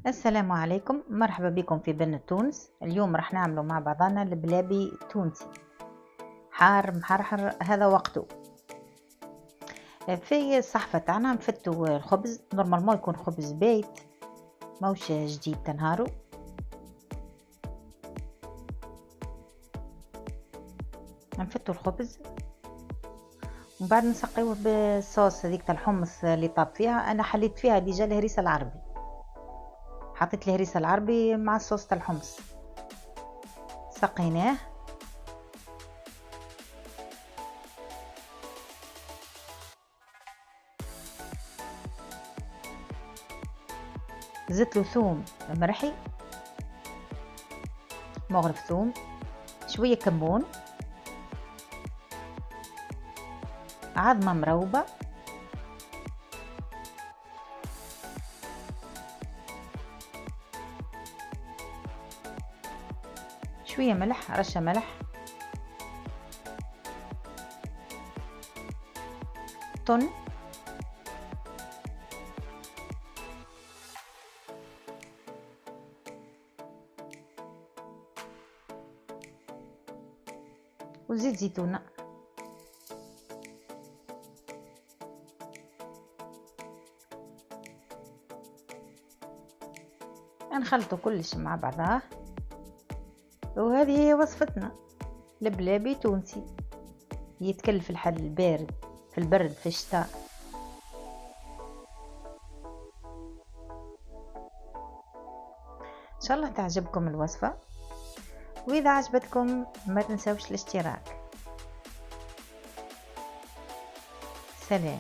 السلام عليكم، مرحبا بكم في بن تونس. اليوم راح نعملوا مع بعضنا البلابي تونسي حار محرحر، هذا وقته. في الصحفة تاعنا نفتوا الخبز، نورمالمون يكون خبز بايت موش جديد تنهارو. نفتوا الخبز ومن بعد نسقيوه بالصوص هذيك تاع الحمص اللي طاب فيها. انا حليت فيها ديجا الهريسة العربي، حطيت الهريسة العربي مع الصوص تاع الحمص، سقيناه. زدت له ثوم مرحي، مغرف ثوم، شوية كمون، عظمة مروبة، شوية ملح، رشة ملح، طن، وزيت زيتونة. نخلطوا كلش مع بعضها، وهذه هي وصفتنا البلابي تونسي، يتكل في الحل البارد، في البرد، في الشتاء. ان شاء الله تعجبكم الوصفة، واذا عجبتكم ما تنسوش الاشتراك. سلام.